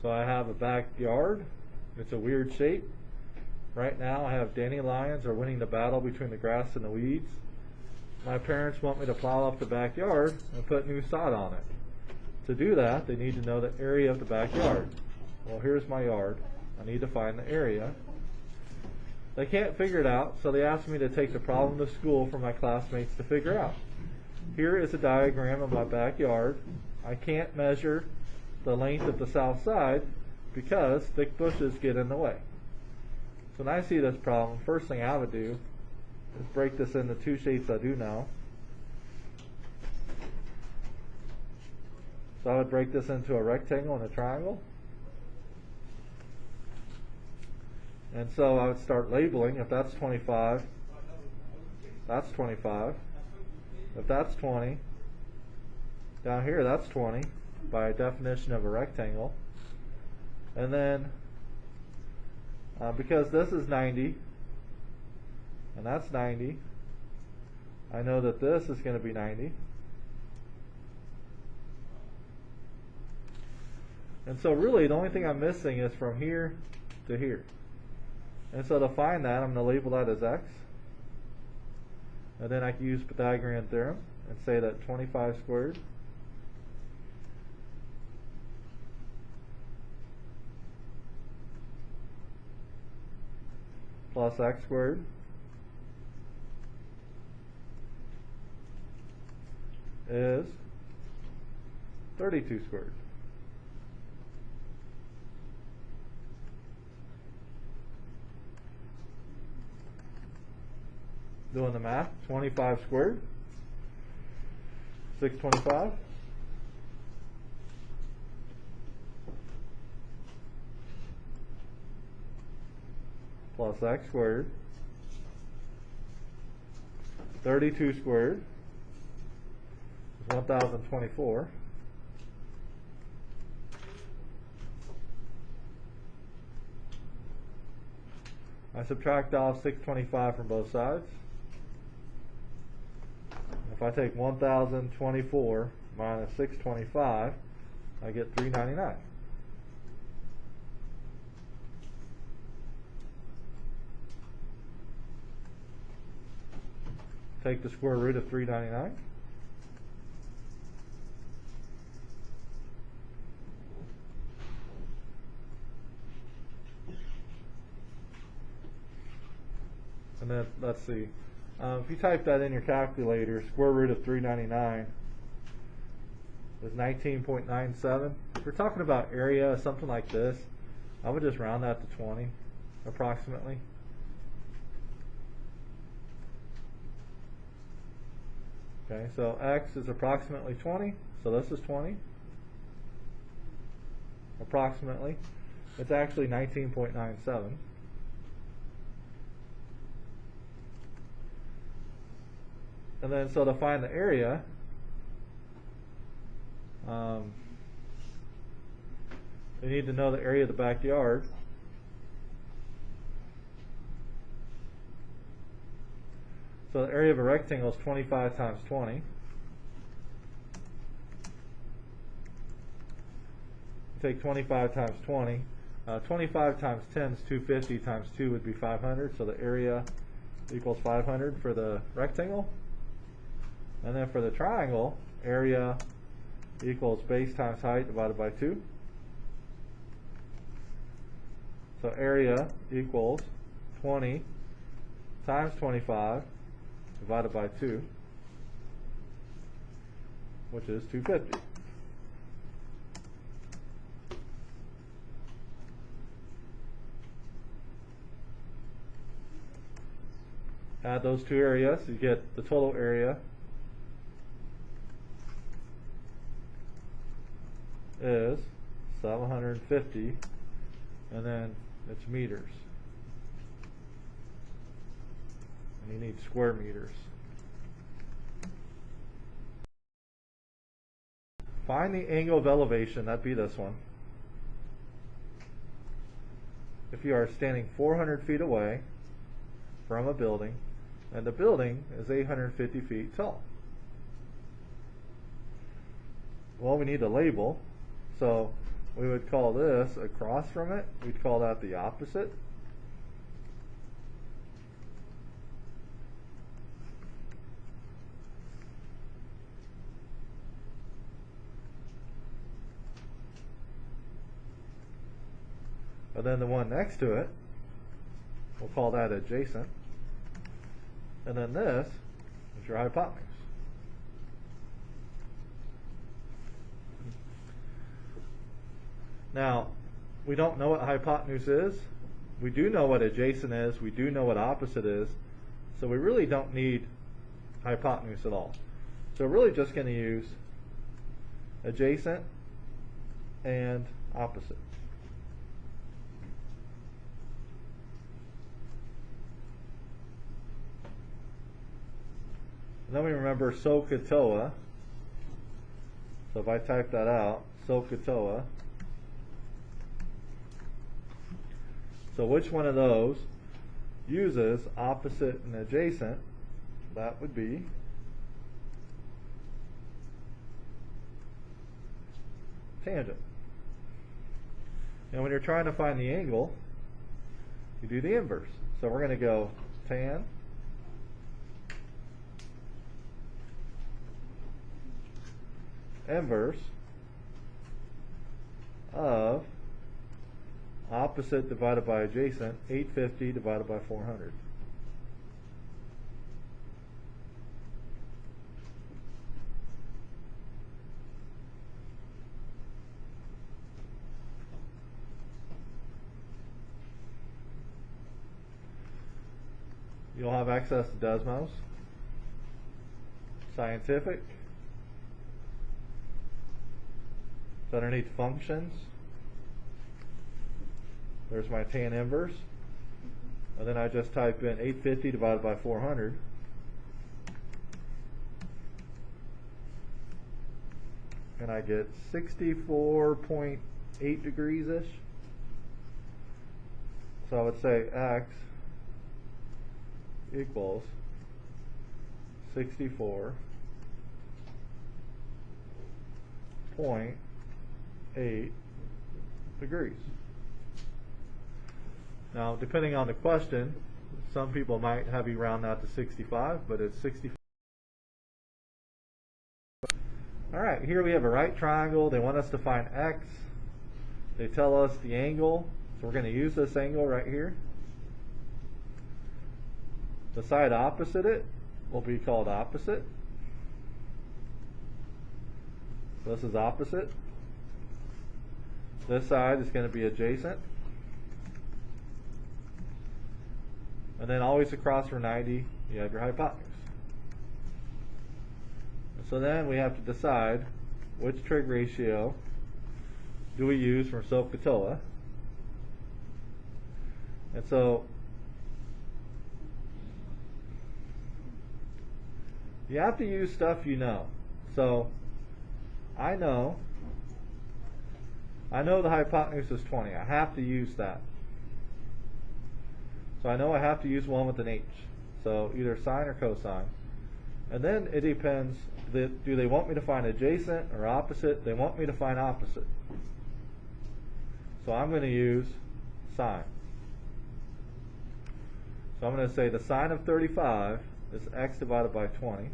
So I have a backyard. It's a weird shape. Right now I have dandelions are winning the battle between the grass and the weeds. My parents want me to plow up the backyard and put new sod on it. To do that, they need to know the area of the backyard. Well, here's my yard. I need to find the area. They can't figure it out, so they asked me to take the problem to school for my classmates to figure out. Here is a diagram of my backyard. I can't measure the length of the south side because thick bushes get in the way. So when I see this problem, first thing I would do is break this into two shapes I do know. So I would break this into a rectangle and a triangle. And so I would start labeling. If that's 25, that's 25. If that's 20, down here that's 20 by definition of a rectangle. And then because this is 90 and that's 90, I know that this is going to be 90. And so really the only thing I'm missing is from here to here. And so to find that, I'm going to label that as x. And then I can use Pythagorean Theorem and say that 25 squared plus x squared is 32 squared. Doing the math, 25 squared, 625. Plus x squared, 32 squared is 1024. I subtract off 625 from both sides. If I take 1024 minus 625, I get 399. Take the square root of 399. And then, let's see. If you type that in your calculator, square root of 399 is 19.97. If we're talking about area, something like this, I would just round that to 20, approximately. Okay, so x is approximately 20, so this is 20. Approximately. It's actually 19.97. And then, so to find the area, we need to know the area of the backyard. So the area of a rectangle is 25 times 20. Take 25 times 20. 25 times 10 is 250 times 2 would be 500. So the area equals 500 for the rectangle. And then for the triangle, area equals base times height divided by 2. So area equals 20 times 25 divided by 2, which is 250. Add those two areas, you get the total area is 750, and then it's meters. And you need square meters. Find the angle of elevation, that'd be this one. If you are standing 400 feet away from a building, and the building is 850 feet tall. Well, we need a label. So we would call this across from it, we'd call that the opposite. And then the one next to it, we'll call that adjacent. And then this is your hypotenuse. Now, we don't know what hypotenuse is. We do know what adjacent is. We do know what opposite is. So we really don't need hypotenuse at all. So we're really just going to use adjacent and opposite. And then we remember SOHCAHTOA. So if I type that out, SOHCAHTOA. So which one of those uses opposite and adjacent? That would be tangent. And when you're trying to find the angle, you do the inverse. So we're going to go tan inverse of opposite divided by adjacent, 850 divided by 400. You'll have access to Desmos, Scientific, so underneath functions, there's my tan inverse, and then I just type in 850 divided by 400, and I get 64.8 degrees-ish. So I would say x equals 64.8 degrees. Now, depending on the question, some people might have you round that to 65, but it's 65. Alright, here we have a right triangle. They want us to find x. They tell us the angle, so we're going to use this angle right here. The side opposite it will be called opposite. This is opposite. This side is going to be adjacent. And then always across from 90, you have your hypotenuse. So then we have to decide which trig ratio do we use from SOHCAHTOA. And so you have to use stuff you know. So I know the hypotenuse is 20. I have to use that. So I know I have to use one with an h. So either sine or cosine. And then it depends, do they want me to find adjacent or opposite? They want me to find opposite. So I'm going to use sine. So I'm going to say the sine of 35 is x divided by 20.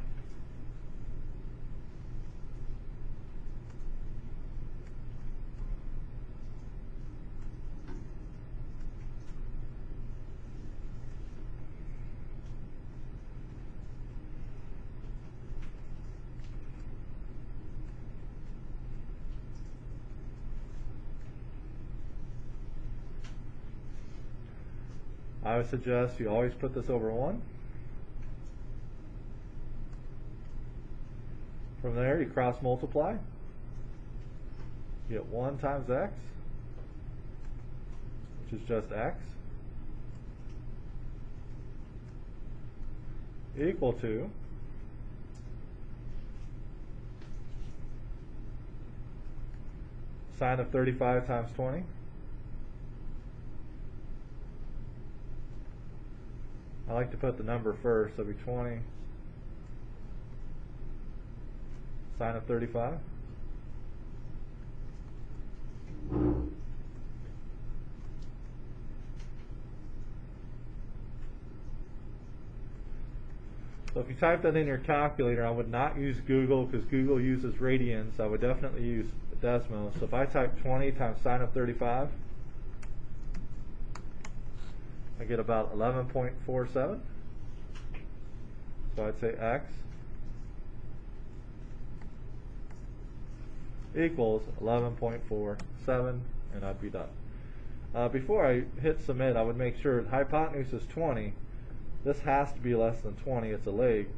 I would suggest you always put this over 1. From there, you cross multiply. You get 1 times x, which is just x, equal to sine of 35 times 20. I like to put the number first, so it'll be 20 sine of 35. So if you type that in your calculator, I would not use Google because Google uses radians. I would definitely use Desmo. So if I type 20 times sine of 35, I get about 11.47. So I'd say x equals 11.47, and I'd be done. Before I hit submit, I would make sure hypotenuse is 20. This has to be less than 20. It's a leg.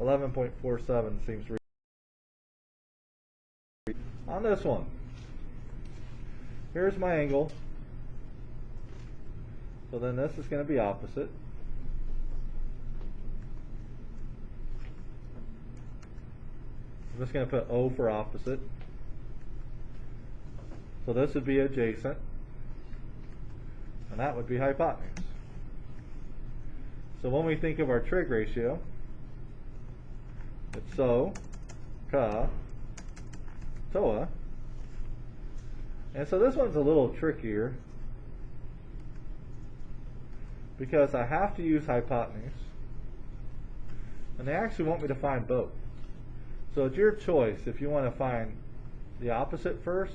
11.47 seems reasonable. On this one, here's my angle. So then this is going to be opposite. I'm just going to put O for opposite. So this would be adjacent, and that would be hypotenuse. So when we think of our trig ratio, it's SO, CA, TOA. And so this one's a little trickier because I have to use hypotenuse, and they actually want me to find both. So it's your choice if you want to find the opposite first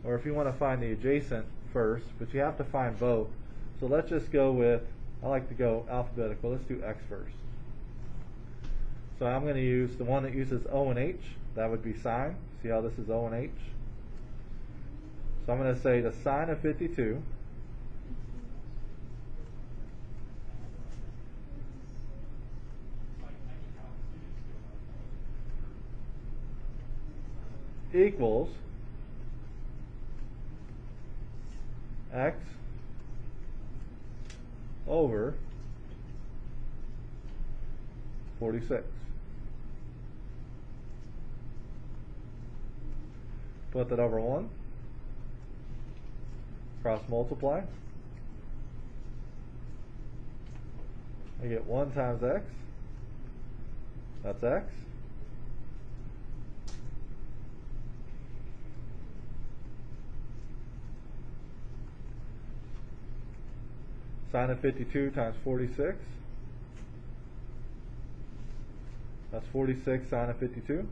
or if you want to find the adjacent first, but you have to find both. So let's just go with, I like to go alphabetical. Let's do x first. So I'm going to use the one that uses O and H. That would be sine. See how this is O and H? So I'm going to say the sine of 52 equals x over 46. Put that over 1. Cross multiply. I get 1 times x. That's x. Sine of 52 times 46. That's 46 sine of 52.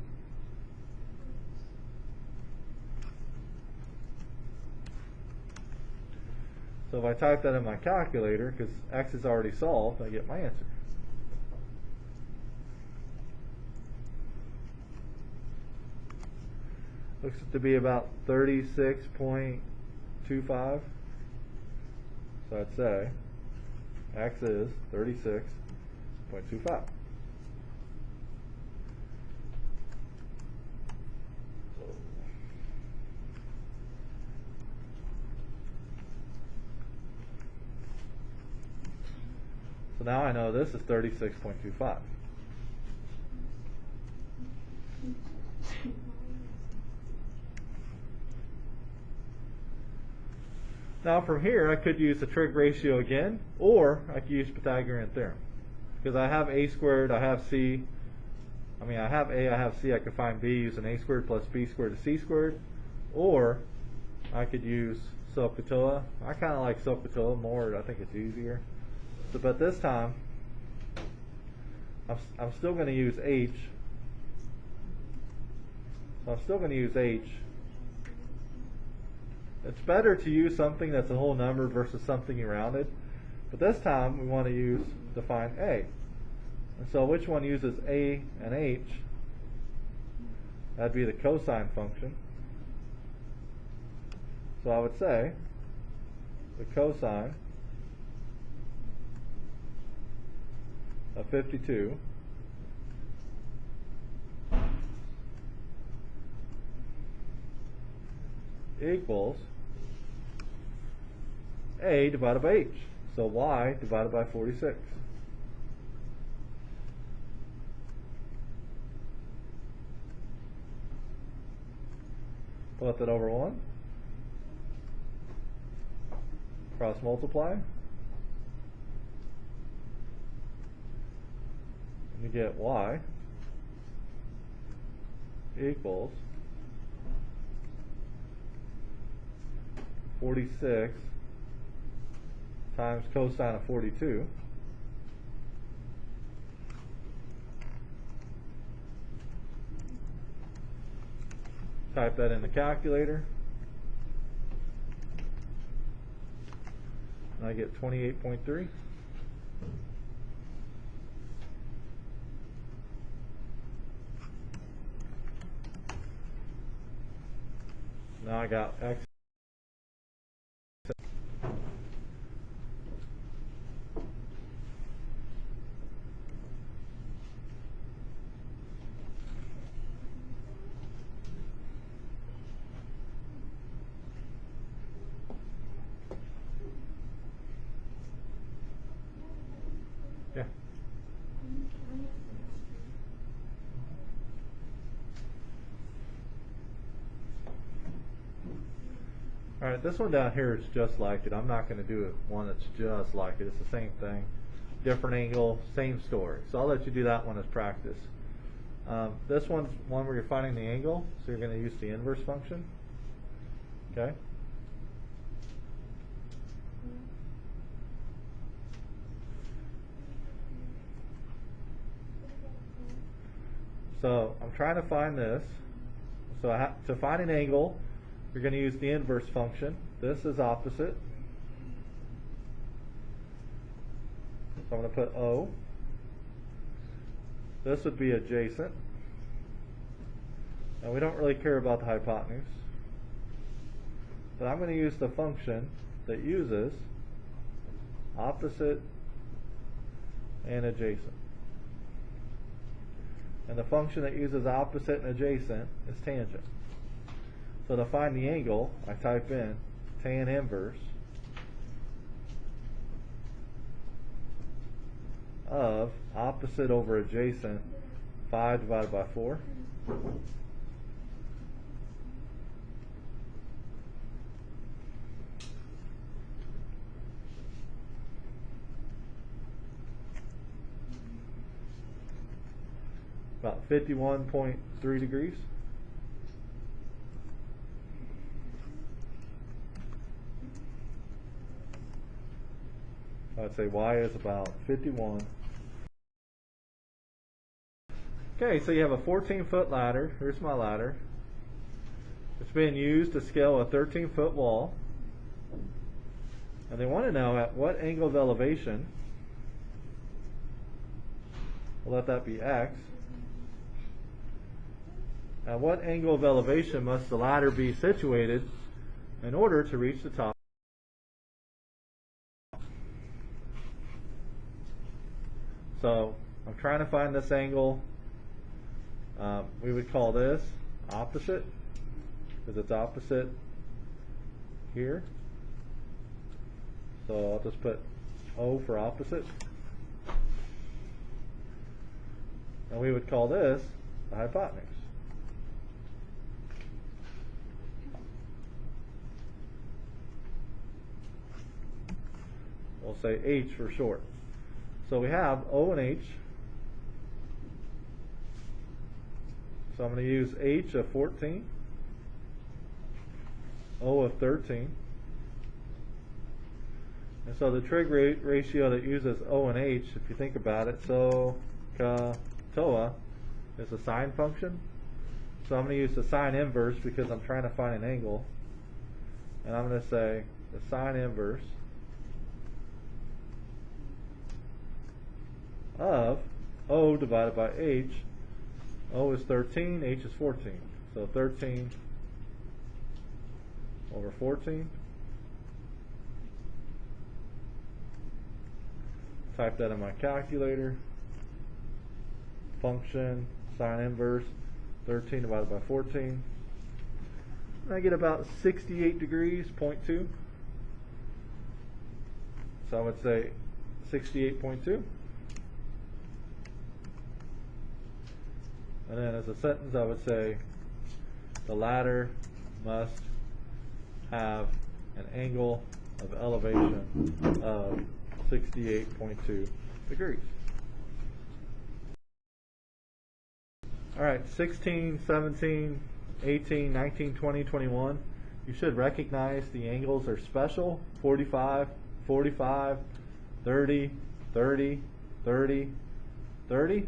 So if I type that in my calculator, because x is already solved, I get my answer. Looks to be about 36.25. So I'd say x is 36.25. So now I know this is 36.25. Now from here I could use the trig ratio again, or I could use Pythagorean Theorem. Because I have a squared, I have c, I have a, I have c, I could find b using a squared plus b squared to c squared, or I could use SOHCAHTOA. I kind of like SOHCAHTOA more, I think it's easier. So, but this time, I'm still going to use h. So I'm still going to use h. It's better to use something that's a whole number versus something you rounded. But this time, we want to define a. And so which one uses a and h? That'd be the cosine function. So I would say the cosine of 52 equals a divided by h. So y divided by 46. Put that over 1. Cross multiply. And you get y equals 46 times cosine of 42 Type that in the calculator. And I get 28.3. Now I got x. Yeah. Alright, this one down here is just like it. I'm not going to do it one that's just like it. It's the same thing. Different angle, same story. So I'll let you do that one as practice. This one's one where you're finding the angle, so you're going to use the inverse function. Okay? So I'm trying to find this. So to find an angle, you're going to use the inverse function. This is opposite. So I'm going to put O. This would be adjacent. And we don't really care about the hypotenuse. But I'm going to use the function that uses opposite and adjacent. And the function that uses opposite and adjacent is tangent. So to find the angle, I type in tan inverse of opposite over adjacent, 5 divided by 4. About 51.3 degrees. I'd say y is about 51. Okay, so you have a 14-foot ladder. Here's my ladder. It's being used to scale a 13-foot wall. And they want to know at what angle of elevation, we'll let that be x, at what angle of elevation must the ladder be situated in order to reach the top? So I'm trying to find this angle. We would call this opposite, because it's opposite here. So I'll just put O for opposite. And we would call this the hypotenuse. We'll say H for short. So we have O and H. So I'm going to use H of 14, O of 13. And so the trig ratio that uses O and H, if you think about it, so ka toa is a sine function. So I'm going to use the sine inverse because I'm trying to find an angle. And I'm going to say the sine inverse of O divided by H. O is 13, H is 14. So 13 over 14. Type that in my calculator. Function, sine inverse, 13 divided by 14. And I get about 68 degrees, 0.2. So I would say 68.2. And then as a sentence I would say the ladder must have an angle of elevation of 68.2 degrees. Alright, 16, 17, 18, 19, 20, 21. You should recognize the angles are special. 45, 45, 30, 30, 30, 30.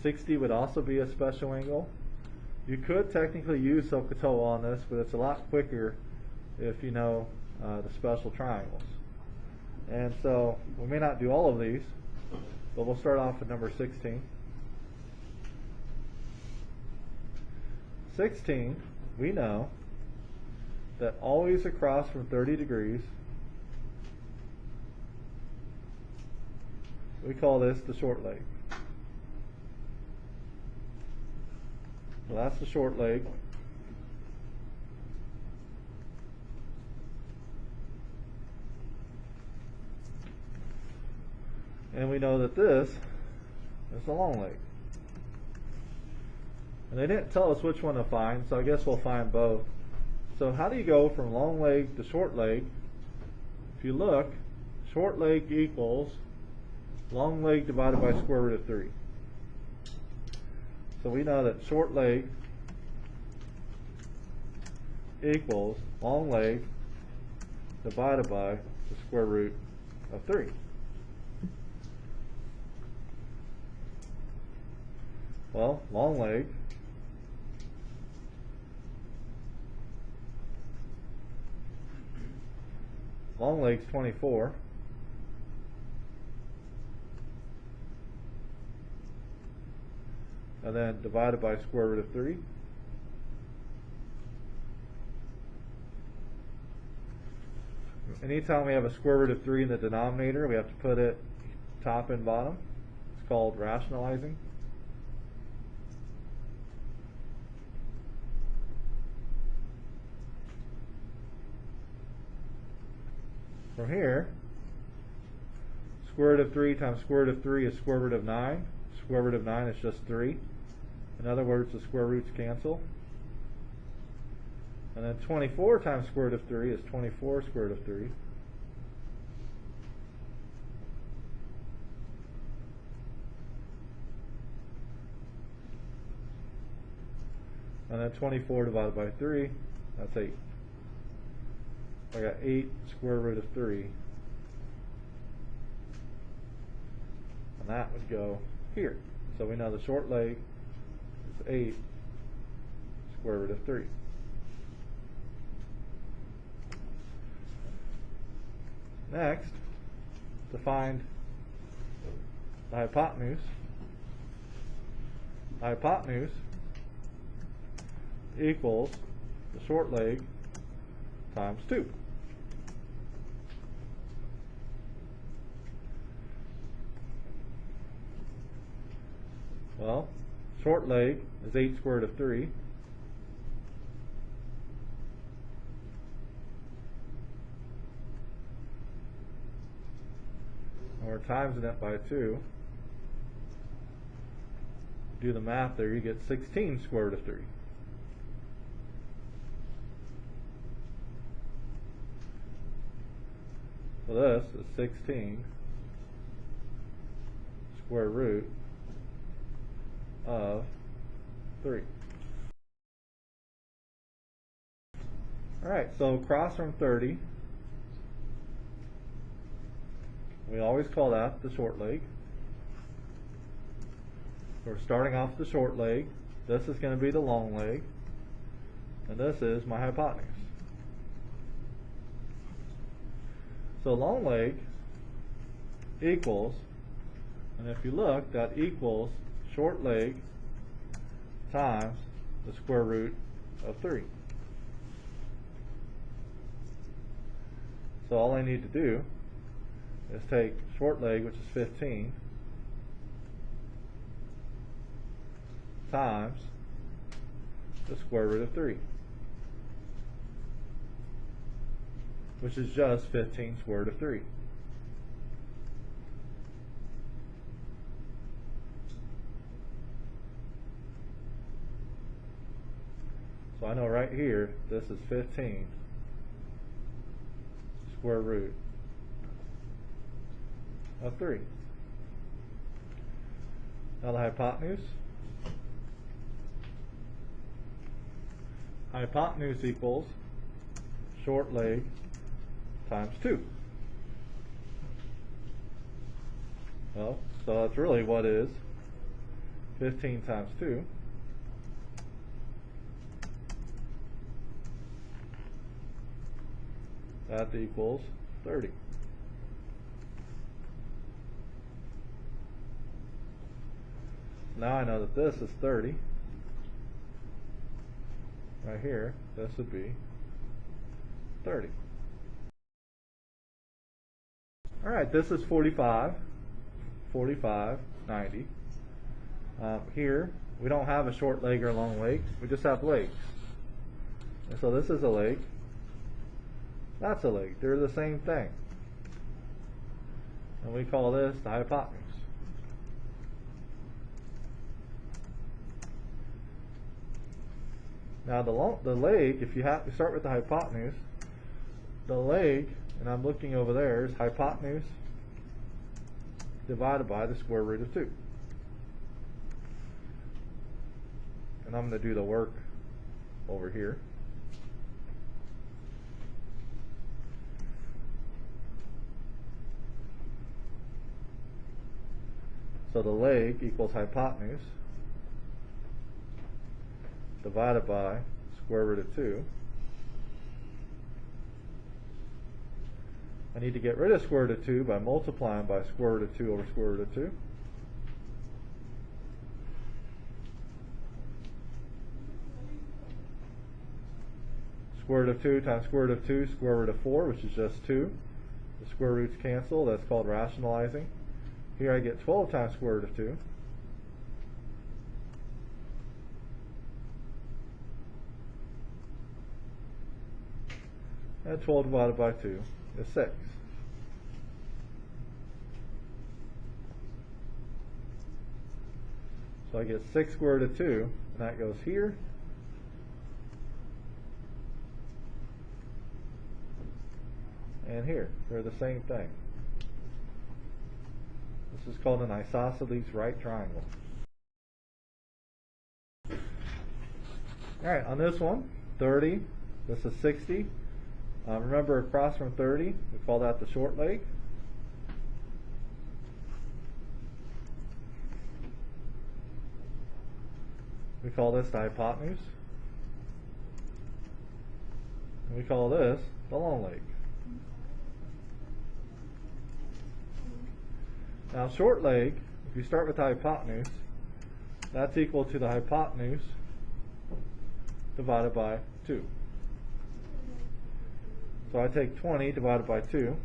60 would also be a special angle. You could technically use SOHCAHTOA on this, but it's a lot quicker if you know the special triangles. And so we may not do all of these, but we'll start off at number 16. 16, we know that always across from 30 degrees, we call this the short leg. So that's the short leg. And we know that this is the long leg. And they didn't tell us which one to find, so I guess we'll find both. So how do you go from long leg to short leg? If you look, short leg equals long leg divided by square root of 3. So we know that short leg equals long leg divided by the square root of 3. Well, long leg is 24. And then divided by square root of 3. Anytime we have a square root of 3 in the denominator, we have to put it top and bottom. It's called rationalizing. From here, square root of 3 times square root of 3 is square root of 9. Square root of 9 is just 3. In other words, the square roots cancel. And then 24 times square root of 3 is 24 square root of 3. And then 24 divided by 3, that's 8. I got 8 square root of 3. And that would go here. So we know the short leg is 8 square root of 3. Next, to find the hypotenuse. The hypotenuse equals the short leg times 2. Well, short leg is 8 square root of 3. And we're timesing it by 2. Do the math there, you get 16 square root of 3. So this is 16 square root of 3. Alright, so across from 30, we always call that the short leg. We're starting off the short leg. This is going to be the long leg. And this is my hypotenuse. So long leg equals, and if you look, that equals short leg times the square root of 3. So all I need to do is take short leg, which is 15, times the square root of 3, which is just 15 square root of 3. So I know right here, this is 15 square root of 3. Now the hypotenuse. Hypotenuse equals short leg times 2. Well, so that's really what is 15 times 2. that equals 30. Now I know that this is 30. Right here, this would be 30. Alright, this is 45, 45, 90. Here, we don't have a short leg or a long leg, we just have legs. And so this is a leg, that's a leg, they're the same thing. And we call this the hypotenuse. Now the leg, if you have to start with the hypotenuse, the leg, and I'm looking over there, is hypotenuse divided by the square root of 2. And I'm going to do the work over here. So the leg equals hypotenuse divided by square root of 2. I need to get rid of square root of 2 by multiplying by square root of 2 over square root of 2. Square root of 2 times square root of 2, square root of 4, which is just 2. The square roots cancel, that's called rationalizing. Here I get 12 times square root of 2. And 12 divided by 2 is 6. So I get 6 square root of 2, and that goes here. And here. They're the same thing. This is called an isosceles right triangle. Alright, on this one, 30, this is 60. Remember, across from 30, we call that the short leg. We call this the hypotenuse. And we call this the long leg. Now, short leg, if you start with the hypotenuse, that's equal to the hypotenuse divided by 2. So I take 20 divided by 2.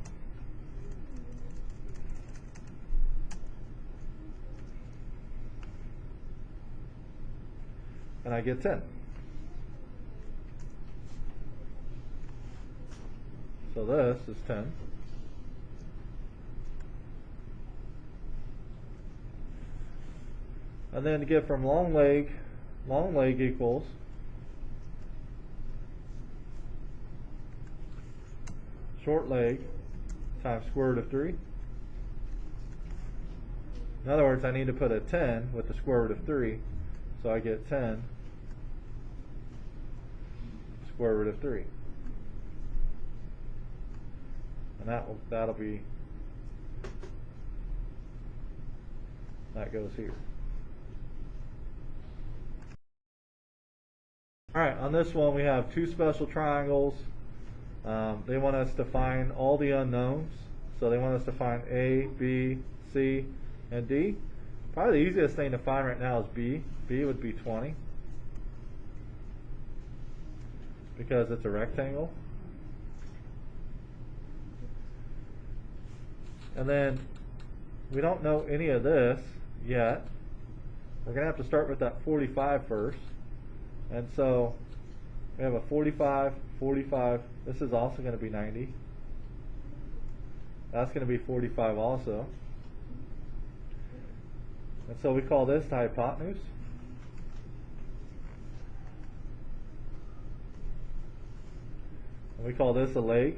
And I get 10. So this is 10. And then to get from long leg equals short leg times square root of 3. In other words, I need to put a 10 with the square root of 3, so I get 10 square root of 3. And that'll be, that goes here. Alright, on this one we have two special triangles. They want us to find all the unknowns. So they want us to find A, B, C, and D. Probably the easiest thing to find right now is B. B would be 20. Because it's a rectangle. And then we don't know any of this yet. We're going to have to start with that 45 first. And so we have a 45, 45. This is also going to be 90. That's going to be 45 also. And so we call this the hypotenuse. And we call this a leg.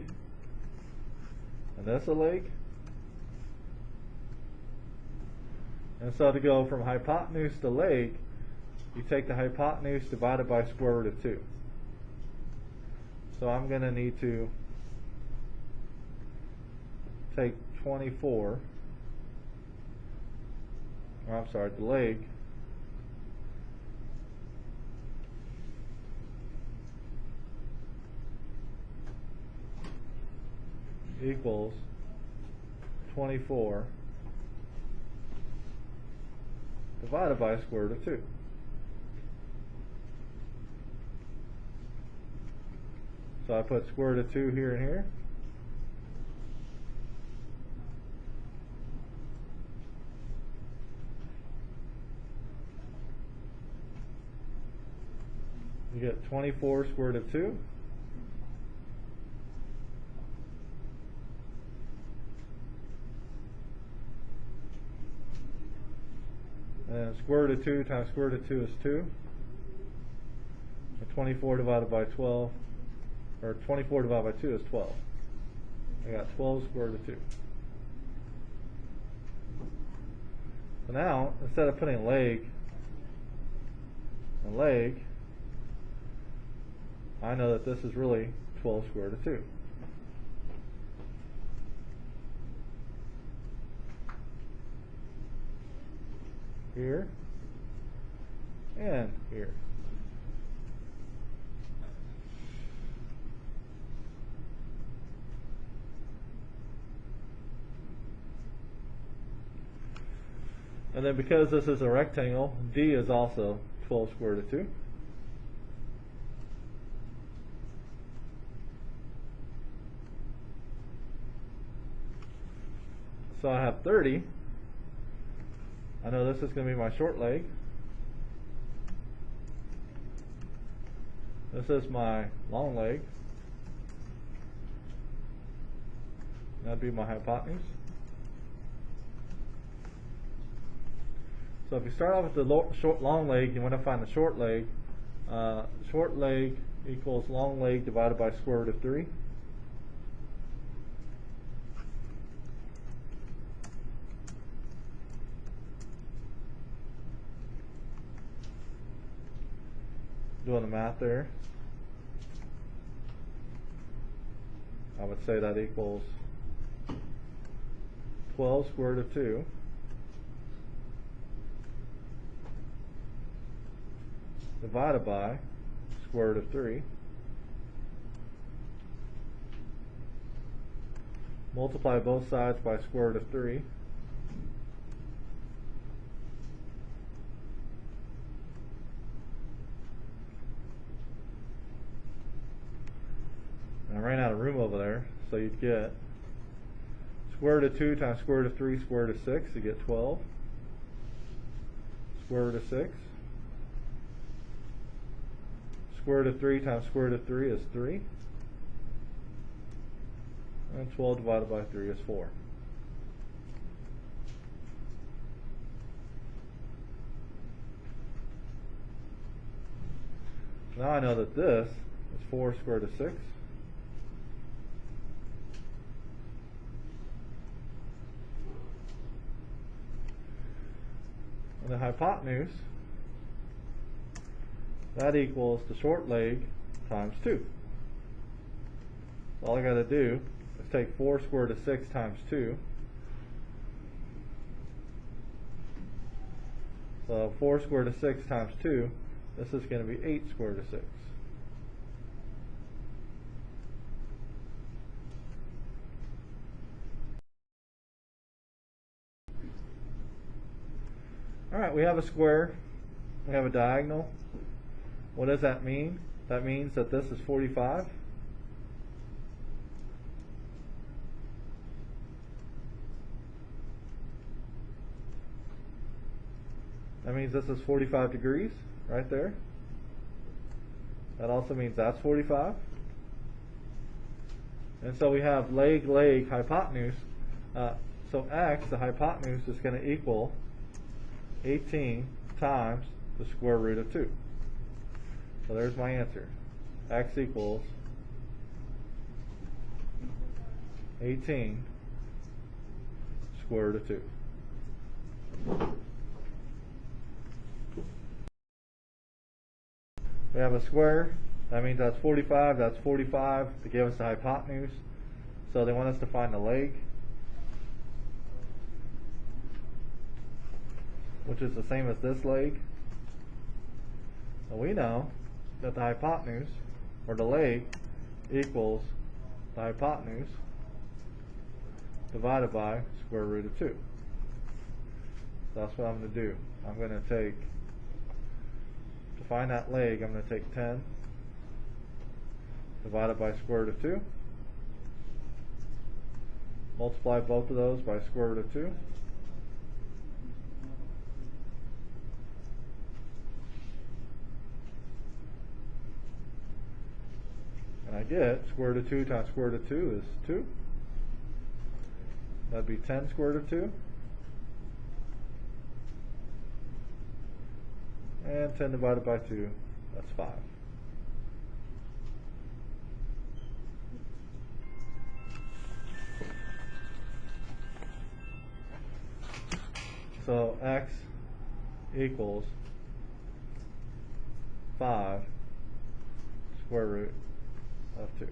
And this a leg. And so to go from hypotenuse to leg, you take the hypotenuse divided by square root of 2. So I'm going to need to take 24, or I'm sorry, the leg, equals 24 divided by square root of 2. So I put square root of 2 here and here. You get 24 square root of 2. And square root of 2 times square root of 2 is 2. And 24 divided by 12, or 24 divided by 2 is 12. I got 12 square root of 2. So now, instead of putting leg and leg, I know that this is really 12 square root of 2. Here and here. And then because this is a rectangle, D is also 12 square root of 2. So I have 30. I know this is going to be my short leg. This is my long leg. That'd be my hypotenuse. So if you start off with the long leg, you want to find the short leg. Short leg equals long leg divided by square root of 3. Doing the math there, I would say that equals 12 square root of 2 divided by square root of 3 multiply both sides by square root of 3 I ran out of room over there, so you'd get square root of 2 times square root of 3 square root of 6, you get 12. Square root of 6. Square root of 3 times square root of 3 is 3. And 12 divided by 3 is 4. Now I know that this is 4 square root of 6. And the hypotenuse, that equals the short leg times 2. So all I got to do is take 4 square root of 6 times 2. So 4 square root of 6 times 2, this is going to be 8 square root of 6. Alright, we have a square, we have a diagonal. What does that mean? That means that this is 45. That means this is 45 degrees right there. That also means that's 45. And so we have leg, leg, hypotenuse. So x, the hypotenuse, is going to equal 18 times the square root of 2. So there's my answer. X equals 18 square root of 2. We have a square. That means that's 45. That's 45 to give us the hypotenuse. So they want us to find the leg, which is the same as this leg. So we know that the hypotenuse, or the leg, equals the hypotenuse divided by square root of 2. So that's what I'm going to do. I'm going to take, to find that leg, I'm going to take 10 divided by square root of 2. Multiply both of those by square root of 2. And I get square root of 2 times square root of 2 is 2. That'd be 10 square root of 2. And 10 divided by 2, that's 5. So x equals 5 square root of 2.